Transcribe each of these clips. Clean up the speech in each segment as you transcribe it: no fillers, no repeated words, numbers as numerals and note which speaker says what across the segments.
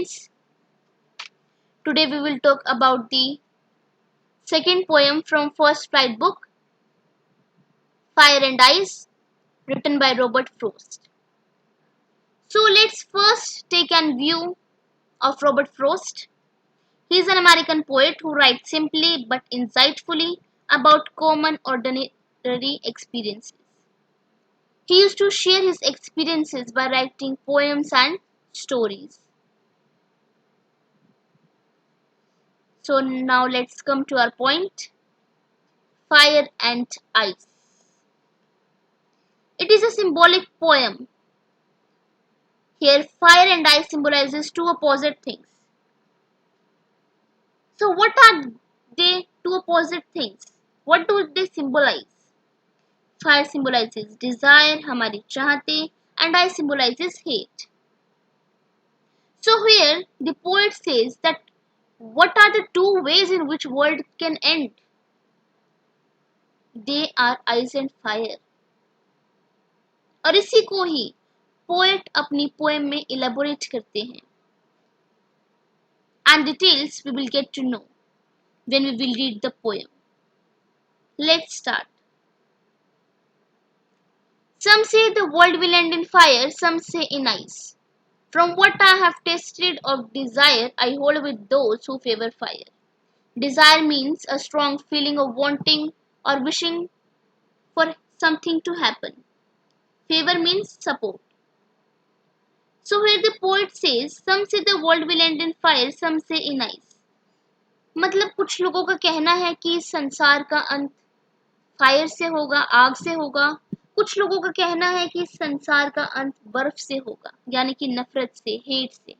Speaker 1: students, today we will talk about the second poem from First Flight book, Fire and Ice, written by Robert Frost. So let's first take a view of Robert Frost. He is an American poet who writes simply but insightfully about common ordinary experiences. He used to share his experiences by writing poems and stories. So now let's come to our point. Fire and Ice. It is a symbolic poem. Here fire and ice symbolizes two opposite things. So what are they two opposite things? What do they symbolize? Fire symbolizes desire, हमारी चाहते, and ice symbolizes hate. So here the poet says that what are the two ways in which world can end? They are ice and fire. और इसी को ही poet अपनी poem में elaborate करते हैं. And details we will get to know when we will read the poem. Let's start. Some say the world will end in fire, some say in ice. From what I have tasted of desire, I hold with those who favor fire. Desire means a strong feeling of wanting or wishing for something to happen. Favor means support. So here the poet says, some say the world will end in fire, some say in ice. मतलब कुछ लोगों का कहना है कि संसार का अंत फायर से होगा, आग से होगा. कुछ लोगों का कहना है कि संसार का अंत बर्फ से होगा, यानी कि नफरत से, हेट से.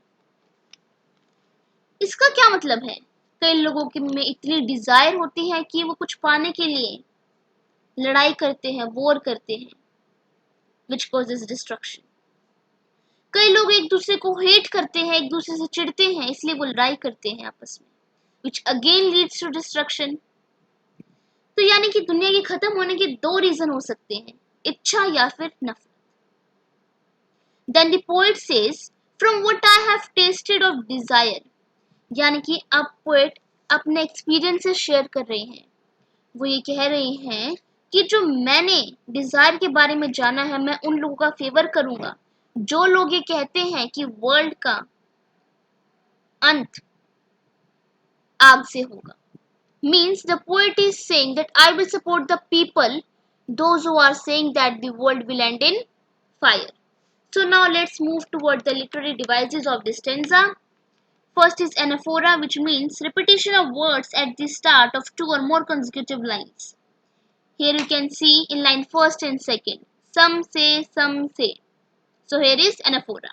Speaker 1: इसका क्या मतलब है? कई लोगों के में इतनी डिजायर होती है कि वो कुछ पाने के लिए लड़ाई करते हैं, वॉर करते हैं, which causes destruction. कई लोग एक दूसरे को हेट करते हैं, एक दूसरे से चिढ़ते हैं, इसलिए वो लड़ाई करते हैं आपस में, which again leads to destruction. तो यानी कि दुनिया के खत्म होने के दो रीजन हो सकते हैं, इच्छा या फिर नफरत. Then the poet says, from what I have tasted of desire, यानी कि अब पोएट अपने एक्सपीरियंसेस शेयर कर रहे हैं. वो ये कह रहे हैं कि जो मैंने डिजायर के बारे में जाना है, मैं उन लोगों का फेवर करूंगा जो लोग ये कहते हैं कि वर्ल्ड का अंत आग से होगा. Means the poet is saying that I will support the people, those who are saying that the world will end in fire. So now let's move toward the literary devices of this stanza. First is anaphora, which means repetition of words at the start of two or more consecutive lines. Here you can see in line first and second, some say, some say. So here is anaphora.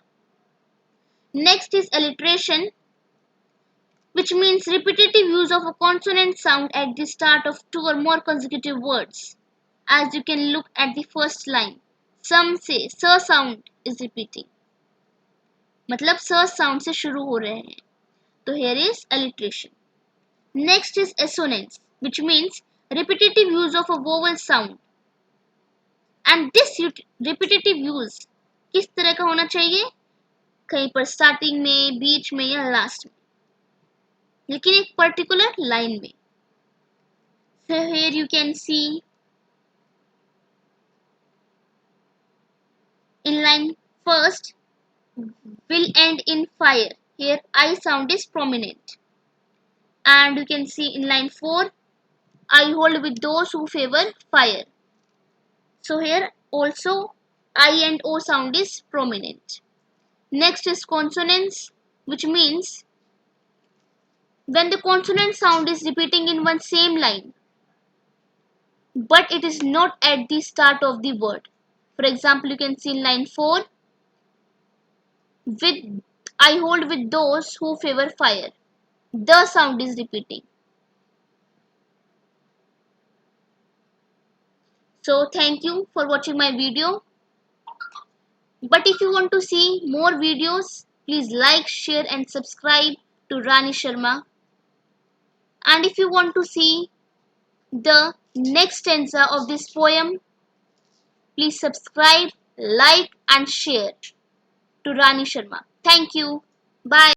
Speaker 1: Next is alliteration, which means repetitive use of a consonant sound at the start of two or more consecutive words. As you can look at the first line, some say, s sound is repeating. मतलब s sound से शुरू हो रहे हैं. So here is alliteration. Next is assonance, which means repetitive use of a vowel sound. And this repetitive use किस तरह का होना चाहिए? कहीं पर स्टार्टिंग में, बीच में या लास्ट में, लेकिन एक पर्टिकुलर लाइन में. So here you can see in line first, will end in fire. Here I sound is prominent. And you can see in line 4, I hold with those who favor fire. So here also I and O sound is prominent. Next is consonance, which means when the consonant sound is repeating in one same line, but it is not at the start of the word. For example, you can see in line 4, with I hold with those who favor fire. The sound is repeating. So thank you for watching my video. But if you want to see more videos, please like, share and subscribe to Rani Sharma. And if you want to see the next stanza of this poem, please subscribe, like and share to Rani Sharma. Thank you. Bye.